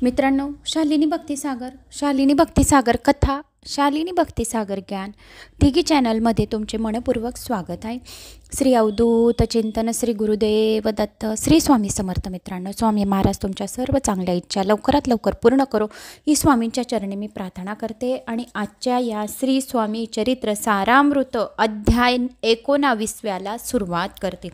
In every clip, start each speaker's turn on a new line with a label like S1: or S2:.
S1: मित्रांनो, शालिनी भक्तिसागर कथा, शालिनी भक्तिसागर ज्ञान तिघी चॅनलमध्ये तुमचे मनपूर्वक स्वागत आहे। श्री अवधूत चिंतन, श्री गुरुदेव दत्त, श्री स्वामी समर्थ। मित्रांनो, स्वामी महाराज तुमच्या सर्व चांगल्या इच्छा लवकरात लवकर पूर्ण करो ही स्वामींच्या चरणी मी प्रार्थना करते। आणि आजच्या या श्री स्वामी चरित्र सारामृत अध्याय 19व्याला सुरुवात करते।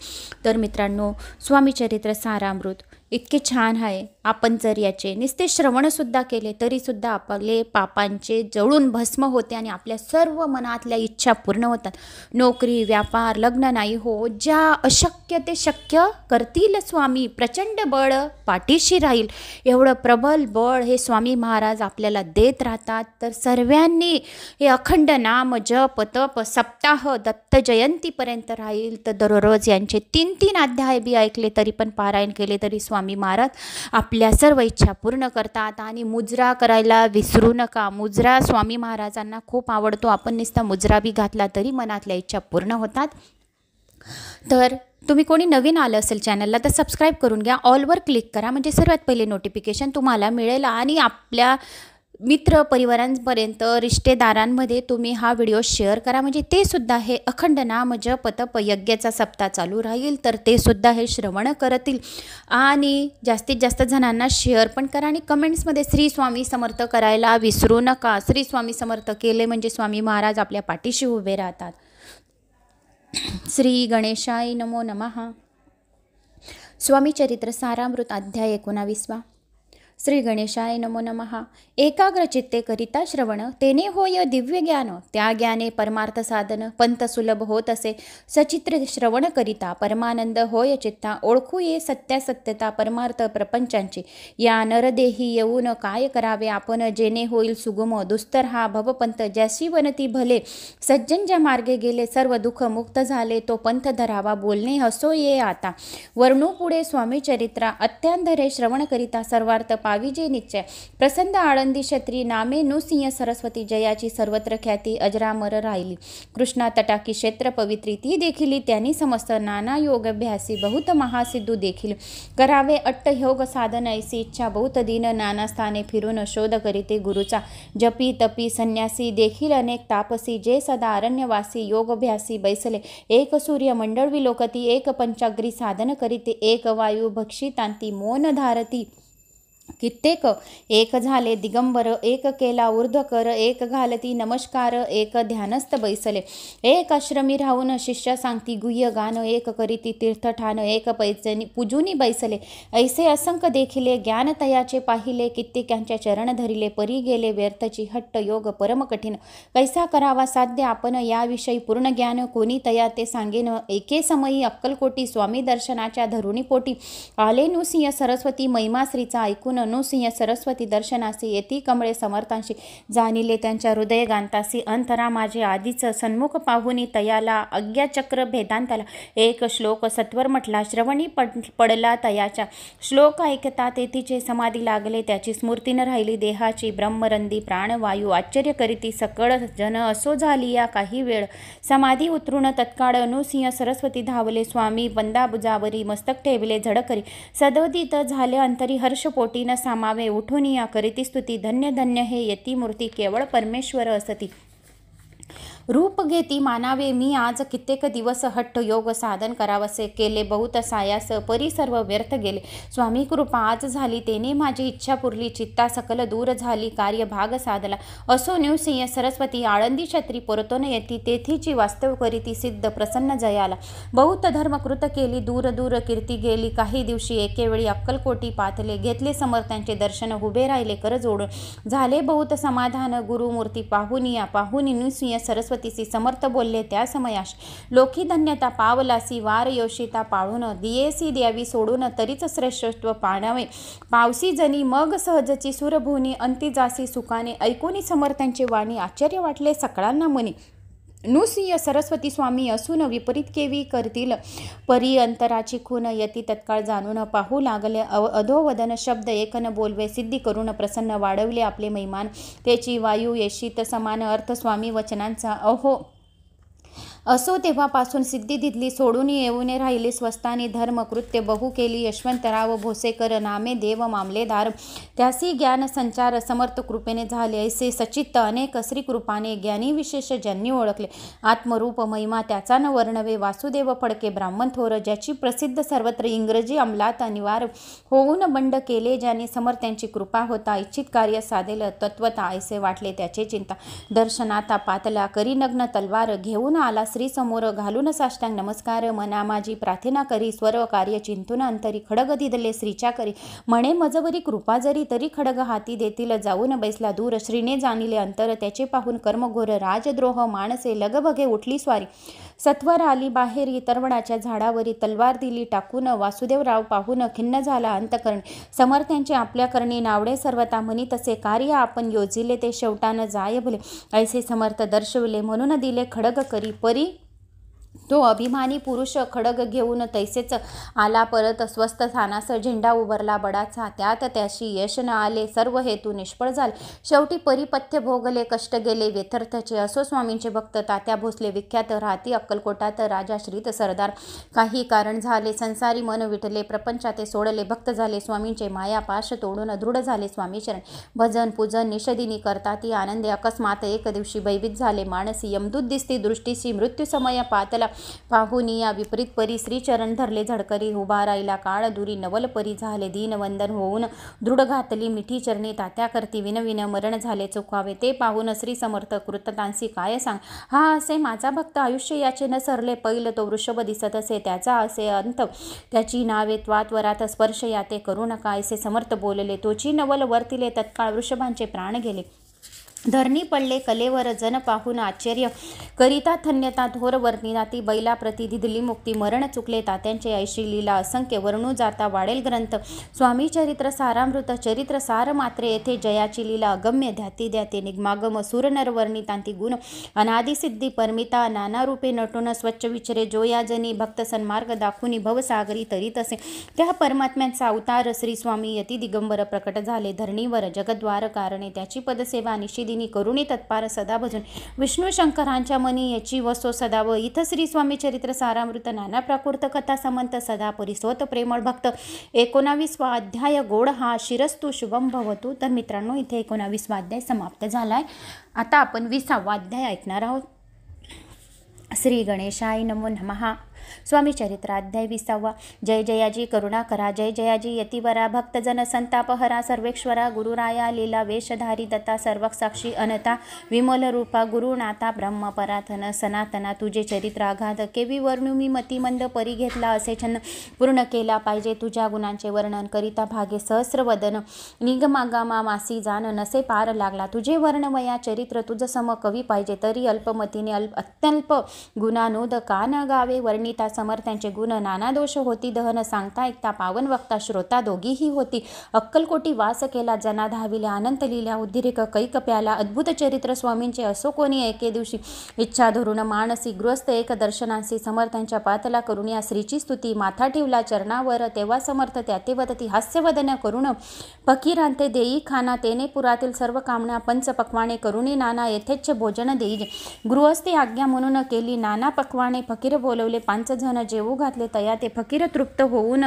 S1: तर मित्रांनो, स्वामी चरित्र सारामृत इतके छान आहे। आपण जर याचे नुसते श्रवणसुद्धा केले तरीसुद्धा आपले पापांचे जळून भस्म होते आणि आपल्या सर्व मनातल्या इच्छा पूर्ण होतात। नोकरी, व्यापार, लग्न नाही हो, ज्या अशक्य ते शक्य करतील स्वामी। प्रचंड बळ पाठीशी राहील एवढं प्रबल बळ हे स्वामी महाराज आपल्याला देत राहतात। तर सर्वांनी हे अखंड नाम जप तप सप्ताह दत्त जयंतीपर्यंत राहील। तर दररोज यांचे 3-3 अध्याय बी ऐकले तरी पण पारायण केले तरी स्वामी महाराज आपल्या सर्व इच्छा पूर्ण करतात। आणि मुजरा करायला विसरू नका। मुजरा स्वामी महाराजांना खूप आवडतो। आपण नुसता मुजरा बी घातला तरी मनातल्या इच्छा पूर्ण होतात। तर तुम्ही कोणी नवीन आलं असेल चॅनलला तर सबस्क्राईब करून घ्या, ऑलवर क्लिक करा, म्हणजे सर्वात पहिले नोटिफिकेशन तुम्हाला मिळेल। आणि आपल्या मित्र परिवारांपर्यंत रिश्तेदारांमध्ये तुम्ही हा व्हिडिओ शेअर करा, म्हणजे ते सुद्धा हे अखंड नाम जप तप यज्ञाचा सप्ताह चालू राहील तर ते सुद्धा हे श्रवण करतील। आणि जास्तीत जास्त जणांना शेअर पण करा आणि कमेंट्समध्ये श्री स्वामी समर्थ करायला विसरू नका। श्री स्वामी समर्थ केले म्हणजे स्वामी महाराज आपल्या पाठीशी उभे राहतात। श्री गणेशाय नमो नमः। स्वामी चरित्र सारामृत अध्याय 19। श्री गणेशाय नमो नमः। एकाग्र चित्ते करिता श्रवण, तेने होय दिव्य ज्ञान, त्या ज्ञाने परमार्थ साधन, पंथ सुलभ होत असे। सचित्र श्रवण करिता परमानंद होय चित्ता, ओळखू ये सत्यासत्यता परमार्थ प्रपंचांची। या नरदेही येऊन काय करावे आपण, जेणे होईल सुगम दुस्तर हा भवपंथ। ज्याशी वनती भले सज्जन ज्या मार्गे गेले, सर्व दुःख मुक्त झाले तो पंथ धरावा। बोलणे हसो ये आता वर्णू पुढे स्वामी चरित्रा, अत्यांधरे श्रवण करिता सर्वार्थ पाविजे निश्चय। प्रसन्न आळंदी क्षत्री, नामे नुसिंह सरस्वती, जयाची सर्वत्र ख्याती अजरामर राहिली। कृष्णा तटाकी क्षेत्र पवित्री, ती देखिली त्यांनी समस्त। नाना योग अभ्यासी बहुत महासिद्धू देखील, करावे अट्ट योग साधन ऐसी इच्छा। बहुत दिन नाना स्थाने फिरून शोध करीते गुरुचा। जपी तपी संन्यासी देखील अनेक तापसी, जे सदा अरण्यवासी योगभ्यासी बैसले। एक सूर्य मंडळ विलोकती, एक पंचाग्री साधन करीते। एक वायू भक्षितांती मौन धारती, कित्येक एक झाले दिगंबर। एक केला ऊर्ध्वकर, एक घालती नमस्कार, एक ध्यानस्थ बैसले। एक आश्रमी राहून शिष्य सांगती गुह्य गान, एक करीती तीर्थठाण, एक पैजनी पूजुनी बैसले। ऐसे असंख्य देखिले ज्ञान तयाचे पाहिले, कित्येकांच्या चरण धरिले। परी गेले व्यर्थची हट्ट योग परम कठीण, कैसा करावा साध्य आपण याविषयी पूर्ण ज्ञान। कोणी तया ते सांगेन, एके समयी अक्कलकोटी स्वामी दर्शनाच्या धरुणी पोटी। आले नुसिंह सरस्वती महिमाश्रीचा ऐकून, नुसिंह सरस्वती दर्शनासी येती कमळे समर्थांशी। जाणिले त्यांच्या हृदय गांतासी, अंतरा माझे आधीच सन्मुख पाहुनी तयाला। अज्ञाचक्र भेदांताला एक श्लोक सत्वर म्हटला, श्रवणी पडला तयाच्या। श्लोक ऐकता तेथीचे समाधी लागले, त्याची स्मृती न राहिली देहाची। ब्रह्मरंदी प्राणवायू आश्चर्य करीती सकळ जन, असो झाली या काही वेळ। समाधी उतरून तत्काळ नुसिंह सरस्वती धावले, स्वामी बंदाबुजावरी मस्तक ठेवले झडकरी। सदोदित झाले अंतरी हर्षपोटी, न सामावे उठून या करीती स्तुती। धन्य धन्य हे यती मूर्ती, केवळ परमेश्वर असती। रूप घेती मानावे मी आज, कित्येक दिवस हट्ट योग साधन करावसे केले। बहुत सायास परी सर्व व्यर्थ गेले, स्वामी कृपा आज झाली। तेने माझी इच्छा पुरली, चित्ता सकल दूर झाली, कार्य भाग साधला। असो नुसिंह सरस्वती आळंदी क्षत्री, परतोन येती तेथीची वास्तव करीती सिद्ध प्रसन्न जयाला। बहुत धर्मकृत केली, दूर दूर कीर्ती गेली। काही दिवशी एकेवेळी अक्कलकोटी पातले, घेतले समर्थांचे दर्शन उभे राहिले कर जोडून। झाले बहुत समाधान गुरुमूर्ती पाहुनी नुसिंह सरस्वती समर्थ बोलले त्या समयास। लोकी धन्यता पावलासी, वार योषिता पाळून। दियेसी द्यावी सोडून, तरीच श्रेष्ठत्व पाणावे। पावसी जनी मग सहजची सुरभूनी, अंती जासी सुखाने। ऐकूनी समर्थांची वाणी, आश्चर्य वाटले सकळांना मनी। नुसिंह सरस्वती स्वामी असून विपरीत केवी करतील, परी अंतराची खून। यती तत्काळ जाणून पाहू लागले, अधोवदन शब्द एकन बोलवे। सिद्धी करून प्रसन्न वाढवले आपले महिमान, त्याची वायू येशीत समान। अर्थ स्वामी वचनांचा अहो असो तेव्हापासून सिद्धी दिधली सोडून येऊन राहिले स्वस्थानी धर्म कृत्य बहु केली यशवंतराव भोसेकर नामे देव मामलेदार त्यासी ज्ञान संचार समर्थ कृपेने झाले ऐसे सचित्त अनेक श्री कृपाने ज्ञानी विशेष ज्यांनी ओळखले आत्मरूप महिमा त्याचा न वर्णवे वासुदेव फडके ब्राह्मण थोर ज्याची प्रसिद्ध सर्वत्र इंग्रजी अंमलात अनिवार्य होऊन बंड केले ज्याने समर्थांची कृपा होता इच्छित कार्य साधेल तत्वता ऐसे वाटले त्याचे चिंता दर्शनाता पातला करी नग्न तलवार घेऊन आला श्री समोर घालून साष्टांग नमस्कार मना माझी प्रार्थना करी स्वर्व कार्य चिंतून अंतरी खडग दिदले श्रीच्या करी म्हणे मजवरी कृपा जरी तरी खडग हाती देतील जाऊन बैसला दूर श्रीने जाणिले अंतर त्याचे पाहून कर्मघोर राजद्रोह माणसे लगबगे उठली स्वारी सत्वर आली बाहेरी तरवडाच्या झाडावरी तलवार दिली टाकून वासुदेवराव पाहून खिन्न झाला अंतकरण समर्थांचे आपल्या करणी नावडे सर्वता म्हणी तसे कार्य आपण योजिले ते शेवटान जाय भले ऐसे समर्थ दर्शविले म्हणून दिले खडग करी परी तो अभिमानी पुरुष खडग घेऊन तैसेच आला परत स्वस्थ स्थानास झेंडा उभारला बडाचा त्यात त्याशी यश न आले सर्व हेतू निष्फळ झाले शेवटी परिपथ्य भोगले कष्ट गेले व्यथर्थचे असो स्वामींचे भक्त तात्या भोसले विख्यात राहती अक्कलकोटात राजा श्रीत सरदार काही कारण झाले संसारी मन विटले प्रपंचाते सोडले भक्त झाले स्वामींचे मायापाश तोडून दृढ झाले स्वामी शरण भजन पूजन निषदिनी करता ती आनंदे अकस्मात एक दिवशी भयभीत झाले मानसी यमदूत दिसती दृष्टीसी मृत्यू समय पातला पाहुनी या विपरीत परी श्रीचरण धरले झडकरी उभा राहिला काळ दुरी नवल परी झाले दीनवंदन होऊन दृढ घातली मिठी चरणी तात्या करती विनविन मरण झाले चुकावे ते पाहून श्री समर्थ कृततांसी काय सांग हा असे माझा भक्त आयुष्य याचे न सरले पैल तो वृषभ दिसत असे त्याचा असे अंत त्याची नावे त्वात्वरात स्पर्श याते करू नका असे समर्थ बोलले तोची नवल वर्तिले तत्काळ वृषभांचे प्राण गेले धरणी पडले कलेवर जन पाहून आश्चर्य करिता धन्यता थोर वर्णिनाती बैला प्रति दिधली मुक्ती मरण चुकले तात्यांचे ऐशी लीला असंख्य वर्णू जाता वाढेल ग्रंथ स्वामी चरित्र सारामृत चरित्र सार मात्रे येथे जयाची लीला अगम्य ध्याती द्याते निगमागम सुरनर वर्णितांती गुण अनादि सिद्धी परमिता नाना रूपे नटून स्वच्छ विचरे जो या जनी भक्त सन्मार्ग दाखुनी भवसागरी तरी तसे त्या परमात्म्यांचा अवतार श्री स्वामी यती दिगंबर प्रकट झाले धरणीवर जगद्वार कारणे त्याची पदसेवा निषिद्ध करुणी तत्पार सदा भजन विष्णू शंकरांच्या मनी याची वसो सदाव इथं श्री स्वामी चरित्र सारामृत नाना प्राकृत कथा समंत सदा परिसोत प्रेमळ भक्त 19वा अध्याय गोड हा शिरस्तु शुभम भवतु. तर मित्रांनो इथे 19वा अध्याय समाप्त झालाय. आता आपण 20वा अध्याय ऐकणार आहोत. श्री गणेशाय नमो नमः. स्वामी चरित्र अध्याय 20वा. जय जयाजी करुणा करा जय जयाजी यतिवरा भक्तजन संतापहरा सर्वेश्वरा गुरुराया लीला वेशधारी दत्ता सर्वसाक्षी अनता विमल रूपा गुरुनाथा ब्रह्मपराथन सनातना तुझे चरित्र आघात केवी वर्णू मी मतिमंद परी घेतला असे छंद पूर्ण केला पाहिजे तुझ्या गुणांचे वर्णन करिता भागे सहस्रवदन निगमागामा मासी जाण नसे पार लागला तुझे वर्णमया चरित्र तुझ सम कवी पाहिजे तरी अल्पमतीने अत्यल्प गुणानोद का न गावे वर्णिता समर्थांचे गुण नाना दोष होती दहन सांगता ऐकता पावन वक्ता श्रोता दोघीही होती अक्कलकोटी वास केला जना धाविल्या अनंत लिहिल्या उद्धिरिक कैक प्याला अद्भुत चरित्र स्वामींचे असो कोणी एके दिवशी इच्छा धरून मानसी गृहस्थ एक दर्शनांशी समर्थांच्या पातला करून या श्रीची स्तुती माथा ठेवला चरणावर तेव्हा समर्थ त्याते वदती हास्यवदन करून फकीरांते देई खाना तेने पुरातील सर्व कामना पंच पक्वाने करुणी नाना येथेच भोजन देई गृहस्थी आज्ञा म्हणून केली नाना पक्वाने फकीर बोलवले 5 जण जेवू घातले तया ते फकीर तृप्त होऊन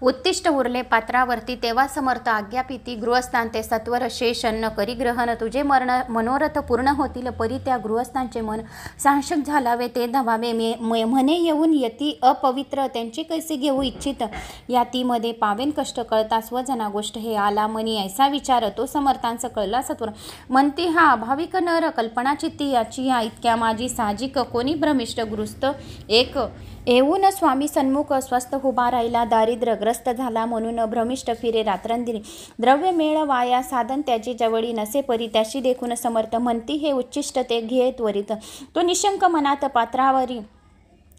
S1: उत्तिष्ठ उरले पात्रावरती तेव्हा समर्थ आज्ञापिती गृहस्थांते सत्वर शेष अन्न करी ग्रहण तुझे मनोरथ पूर्ण होतील परी त्या गृहस्थांचे मन सांशक झालावे ते धावावे म्हणे येऊन यती अपवित्र त्यांची कैसे घेऊ इच्छित यातीमध्ये पावेन कष्ट कळता स्वजना गोष्ट हे आला मनी ऐसा विचार तो समर्थांचं कळला सत्वर म्हणती हा अभाविक नर कल्पना चित्ती याची या इतक्या माझी साजिक कोणी भ्रमिष्ट गृहस्थ एक येऊन स्वामी सन्मुख स्वस्थ उभा राहिला दारिद्र्यग्रस्त झाला म्हणून भ्रमिष्ट फिरे रात्रंदिनी द्रव्य मेळ वाया साधन त्याची जवळी नसे परी त्याशी देखून समर्थ म्हणती हे उच्चिष्ट ते घे त्वरित तो निशंक मनात पात्रावरी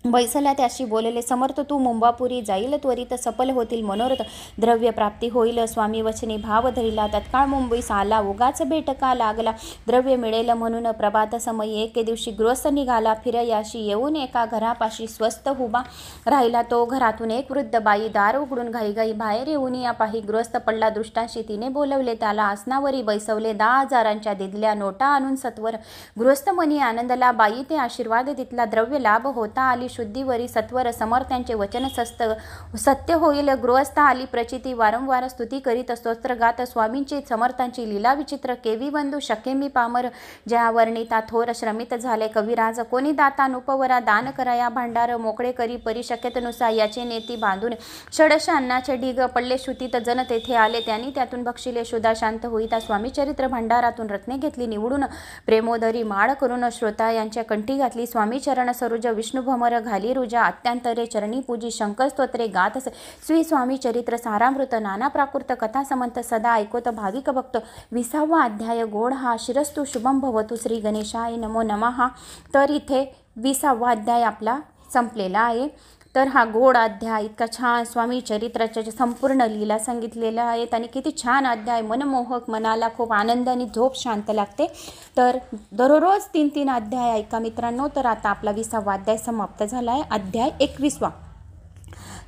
S1: बैसल्या त्याशी बोलले, समर्थ तू मुंबापुरी जाईल, त्वरित सफल होतील मनोरथ, द्रव्य प्राप्ती होईल, स्वामी वचनी भाव धरिला, तत्काळ मुंबईस आला, उगाच भेटका लागला, द्रव्य मिळेल म्हणून प्रभात समयी एके दिवशी गृहस्थ निघाला, फिरयाशी येऊन एका घरापाशी स्वस्त उभा राहिला. तो घरातून एक वृद्ध बाई दार उघडून घाईघाई बाहेर येऊन या पाही गृहस्थ पडला. दृष्टांशी तिने बोलवले, त्याला आसनावरी बैसवले, 10,000च्या दिधल्या नोटा आणून सत्वर गृहस्थ मनी आनंदला. बाई ते आशीर्वाद दितला, द्रव्य लाभ होता आली शुद्धीवरी, सत्वर समर्थांचे वचन सत्य होईल. गृहस्थ आली प्रचिती, वारंवार स्तुती करीत स्तोत्र गात, स्वामींची समर्थांची लीला विचित्र, केवी बंधू शके मी पामर, ज्या वर्णिता थोर श्रमित झाले कविराज, कोणी दाता नुपवरा, दान कराया भांडार, मोकळे करी परी शक्यतेनुसार, याचे नेती बांधून षडश अन्नाचे ढीग पडले श्रुतीत, जन तेथे आले, त्यांनी त्यातून बक्षिले, शुद्धा शांत होईता, स्वामी चरित्र भांडारातून रत्ने घेतली निवडून, प्रेमोदरी माळ करून श्रोता यांच्या कंठी घातली, स्वामी चरण सरुज विष्णू भमर घाली रुजा, अत्यंतरे चरणी पूजी, शंकर स्तोत्रे गात, श्री स्वामी चरित्र सारामृत, नाना प्राकृत कथा समंत, सदा ऐकोत भाविक भक्त. 20वा अध्याय गोड हा, शिरस्तु शुभम भवतु, श्री गणेशाय नमो नमः. तर इथे 20वा अध्याय आपला संपलेला आहे. तर हा गोड अध्याय इतका छान स्वामी चरित्राच्या संपूर्ण लीला सांगितलेल्या आहेत आणि किती छान अध्याय, मनमोहक, मनाला खूप आनंद आणि झोप शांत लागते. तर दररोज 3-3 अध्याय ऐका मित्रांनो. तर आता आपला 20वा अध्याय समाप्त झाला आहे. अध्याय 21वा.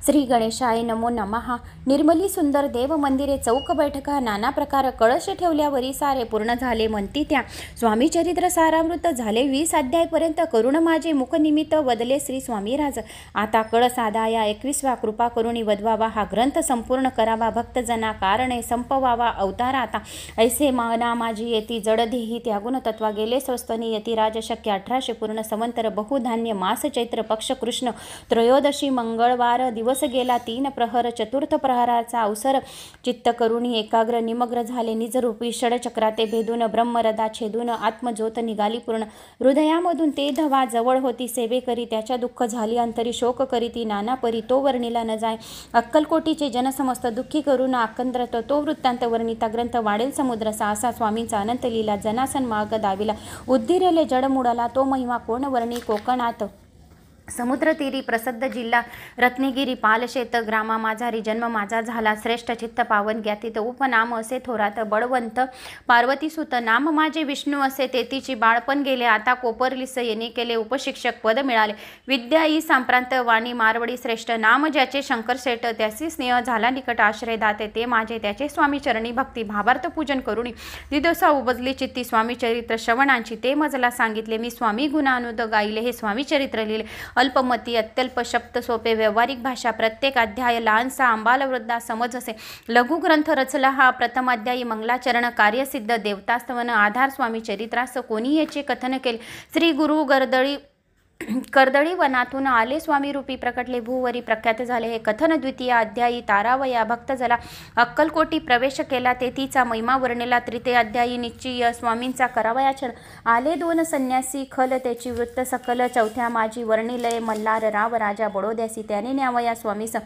S1: श्री गणेशाय नमो नमः. निर्मली सुंदर देव मंदिरे, चौक बैठका, नाना प्रकार, कळश ठेवल्यावरी सारे पूर्ण झाले म्हणती त्या. स्वामी चरित्र सारामृत झाले 20 अध्यायपर्यंत, करुण माझे मुख निमित्त वदले श्री स्वामीराज. आता कळस आदाया 21वा, कृपा करुणी वदवावा, हा ग्रंथ संपूर्ण करावा, भक्तजना कारणे संपवावा अवतार आता. ऐसे माना माझी येती जडदेही, त्यागुण तत्वा गेले स्वस्तनी यती, राजशक्य 1800 पूर्ण संवंतर, बहुधान्य मास चैत्र पक्ष कृष्ण त्रयोदशी मंगळवार, दिवस गेला 3 प्रहर, चतुर्थ प्रहराचा अवसर, चित्त करुणी एकाग्र निमग्र झाले, निजरूपी षडचक्राते भेदून, ब्रह्मरदा छेदून, आत्मज्योत निघाली पूर्ण, हृदयामधून ते धवा जवळ होती, सेवे करी त्याच्या दुःख झाली अंतरी, शोक करीती नाना परी, तो वर्णिला न जाय, अक्कलकोटीचे जनसमस्त दुःखी करून आकंद्रत, तो वृत्तांत वर्णिता ग्रंथ वाढेल समुद्रसा, असा स्वामींचा अनंत लीला, जनासन मार्ग दाविला, उद्धिरले जडमुडाला, तो महिमा कोण वर्णी कोकणात, समुद्रतीरी प्रसिद्ध जिल्हा रत्नागिरी, पालशेत ग्रामा, माझारी जन्म माझा झाला, श्रेष्ठ चित्त पावन ज्ञातीत, उपनाम असे थोरात बळवंत पार्वतीसुत, नाम माझे विष्णू असे तेतीची, बाळपण गेले आता कोपरलीस, येणे केले उपशिक्षक पद मिळाले, विद्या ई सांप्रांत वाणी मारवडी श्रेष्ठ, नाम ज्याचे शंकर शेठ, त्यासी स्नेह झाला निकट, आश्रय दाते ते माझे, त्याचे स्वामी चरणी भक्ती, भावार्थ पूजन करुणी, दिदोसा उबजली चित्ती, स्वामी चरित्र श्रवणांची, ते मजला सांगितले मी, स्वामी गुणानुद गाईले, हे स्वामी चरित्र लिहिले, अल्पमती अत्यल्प शब्द सोपे, व्यावहारिक भाषा, प्रत्येक अध्याय लहानसा आंबाल वृद्धा समज असे, लघुग्रंथ रचला हा प्रथम अध्यायी, मंगलाचरण कार्यसिद्ध, देवतास्तवन आधार, स्वामी चरित्रास कोणी याचे कथन केले, श्री गुरु कर्दळी वनातून आले, स्वामी रूपी प्रकटले, भूवरी प्रख्यात झाले, हे कथन. द्वितीय अध्यायी तारावया भक्त झाला, अक्कलकोटी प्रवेश केला, तेथीचा महिमा वर्णिला. तृतीय अध्यायी निश्चय स्वामींचा करावयाचरण, आले 2 संन्यासी, खल त्याची वृत्त सकल. चौथ्या माझी वर्णिलय, मल्हार राव राजा बडोद्यासी, त्याने न्यावया स्वामीस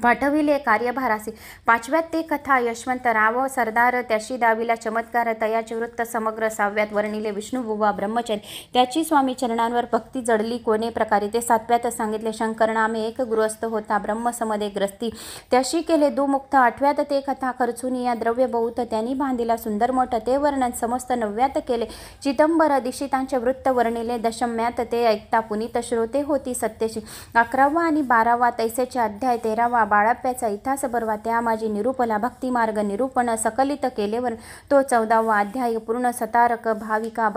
S1: पाठविले कार्यभारासी. 5व्यात ते कथा यशवंतराव सरदार, त्याशी दाविला चमत्कार, तयाचे वृत्त समग्र. 6व्यात वर्णिले विष्णुबुवा ब्रह्मचारी, त्याची स्वामी चरणांवर भक्ती जडली कोणे प्रकारे, ते 7व्यात सांगितले शंकर नामे एक गृहस्थ होता, ब्रह्मसमदे ग्रस्ती, त्याशी केले दुमुक्त. 8व्यात ते कथा खर्चुनी या द्रव्य बहुत, त्यांनी बांधिला सुंदर मठ, ते वर्णन समस्त. 9व्यात केले चिदंबर दीक्षितांचे वृत्त वर्णिले. 10म्यात ते ऐकता पुनीत श्रोते होती सत्यशी. 11वा आणि 12वा तैसेचे अध्याय. 13वा बाळाप्याचा इतिहास बरवा, त्या माझी निरूपला भक्तिमार्ग निरूपण सकलित केलेवर, तो 14वा अध्याय पूर्ण. सतारक भाविका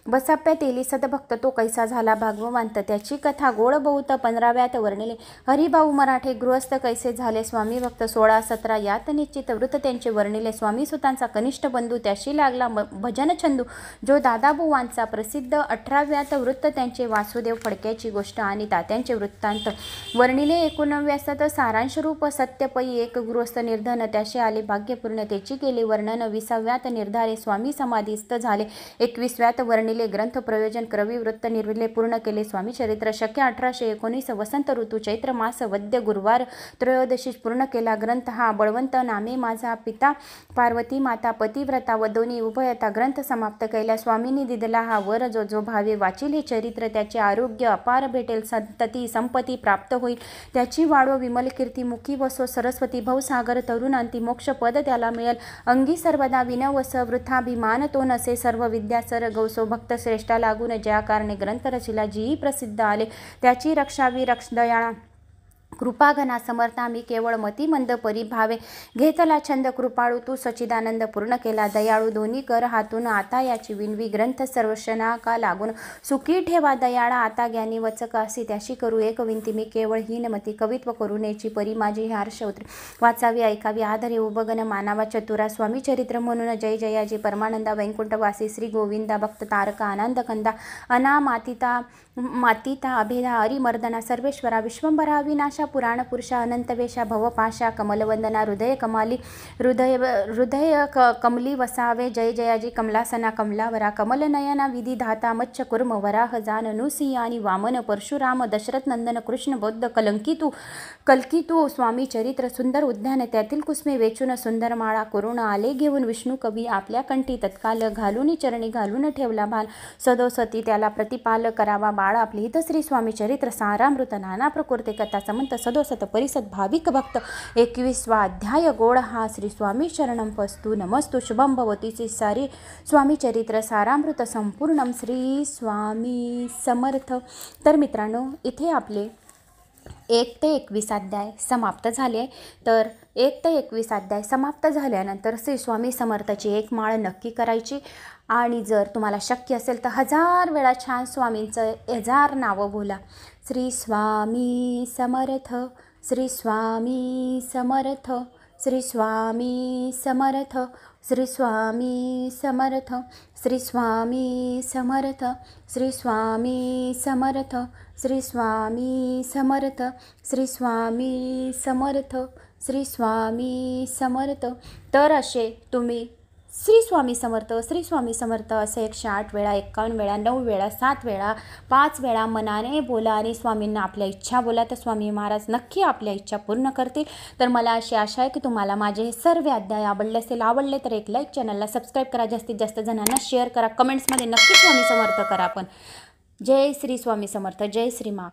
S1: बसाप्यात येली सदभक्त, तो कैसा झाला भागवंत, त्याची कथा गोड बहुत. 15व्यात वर्णिले हरिभाऊ मराठे गृहस्थ कैसे झाले स्वामी भक्त. 16-17 यात निश्चित वृत्त त्यांचे वर्णिले. स्वामी सुतांचा कनिष्ठ बंधू, त्याशी लागला भजन छंदू, जो दादाबुवांचा प्रसिद्ध. 18व्यात वृत्त त्यांचे वासुदेव फडक्याची गोष्ट आणि तात्यांचे वृत्तांत वर्णिले. 19व्यात सारांशरूप सत्यपै एक गृहस्थ निर्धन त्याशी आले भाग्यपूर्ण त्याची केले वर्णन 20व्यात निर्धारे स्वामी समाधीस्थ झाले 21व्यात वर्णिले ग्रंथ प्रयोजन क्रविवृत्त निर्विले पूर्ण केले स्वामी चरित्र शक्य 1819 वसंत ऋतू चैत्र मास वद्य गुरुवार त्रयोदशी पूर्ण केला ग्रंथ हा बळवंत नामे माझा पिता पार्वती माता पतिव्रता व दोन्ही उभयता ग्रंथ समाप्त केला स्वामींनी दिलेला हा वर जो भावे वाचील हे चरित्र त्याचे आरोग्य अपार भेटेल संतती संपत्ती प्राप्त होईल त्याची वाढो विमल कीर्ती मुखी वसो सरस्वती भवसागर तरुणांती मोक्ष पद त्याला मिळेल अंगी सर्वदा विनवस वृथाभिमान तो नसे सर्व विद्या सर गौसो भक्त श्रेष्ठ लागून ज्या कारणे ग्रंथ रचिला जी प्रसिद्ध आले त्याची रक्षावी रक्ष दयाळा कृपाघना समर्था मी केवळ मती मंद परिभावे घेतला छंद कृपाळू तू सचिदानंद पूर्ण केला दयाळू दोन्ही कर हातून आता याची विनवी ग्रंथ सर्वशना का लागून सुखी ठेवा दयाळा आता ज्ञानी वचक असे त्याशी करू एक विनंती मी केवळ हीनमती कवित्व करुणेची परी माझी हर्ष उतरे वाचावी ऐकावी आदरे उभगन मानावा चतुरा स्वामी चरित्र म्हणून जय जयाजी परमानंदा वैकुंठवासी श्री गोविंदा भक्त तारका आनंद कंदा अनामातिता मातिता अभेदा हरिमर्दना सर्वेश्वरा विश्वंभरा विनाशा पुराण पुरुषा अनंतवेशा भवपाशा कमलवंदना हृदय कमाली हृदय कमली वसावे जय जयाजी कमलासना कमलावरा कमलनयना विधिधाता मच्छ कुर्म वराह जान नुसिंह आणि वामन परशुराम दशरथ नंदन कृष्ण बौद्ध कल्कितू स्वामी चरित्र सुंदर उद्यान त्यातील कुसमे वेचून सुंदर माळा करुण आले घेऊन विष्णू कवी आपल्या कंठी तत्काल घालून चरणी घालून ठेवला भान सदोसती त्याला प्रतिपाल करावा बाळ आपले हित श्री स्वामी चरित्र सारामृत नाना प्रकृती कथा समंत सदोसत परिसद भाविक भक्त 21वा अध्याय गोड हा श्री स्वामी शरणम वस्तू नमस्तु शुभम भवतीचे सारे स्वामी चरित्र सारामृत संपूर्णम श्री स्वामी समर्थ। तर मित्रांनो इथे आपले 1 ते 21 अध्याय समाप्त झाले। तर 1 ते 21 अध्याय समाप्त झाल्यानंतर श्री स्वामी समर्थाची एक माळ नक्की करायची आणि जर तुम्हाला शक्य असेल तर 1000 वेळा छान स्वामींचं 1000 नावं बोला। श्री स्वामी समर्थ श्री स्वामी समर्थ श्री स्वामी समर्थ श्री स्वामी समर्थ श्री स्वामी समर्थ श्री स्वामी समर्थ श्री स्वामी समर्थ श्री स्वामी समर्थ श्री स्वामी समर्थ। तर असे तुम्ही श्री स्वामी समर्थ असे 108 वेळा 51 वेळा 9 वेळा 7 वेळा 5 वेळा मनाने बोला आणि स्वामींना आपल्या इच्छा बोला तर स्वामी महाराज नक्की आपल्या इच्छा पूर्ण करतील। तर मला अशी आशा आहे की तुम्हाला माझे हे सर्व अध्याय आवडले तर एक लाईक चॅनलला सबस्क्राईब करा जास्तीत जास्त जणांना शेअर करा कमेंट्समध्ये नक्की स्वामी समर्थ करा। पण जय श्री स्वामी समर्थ जय श्री मा।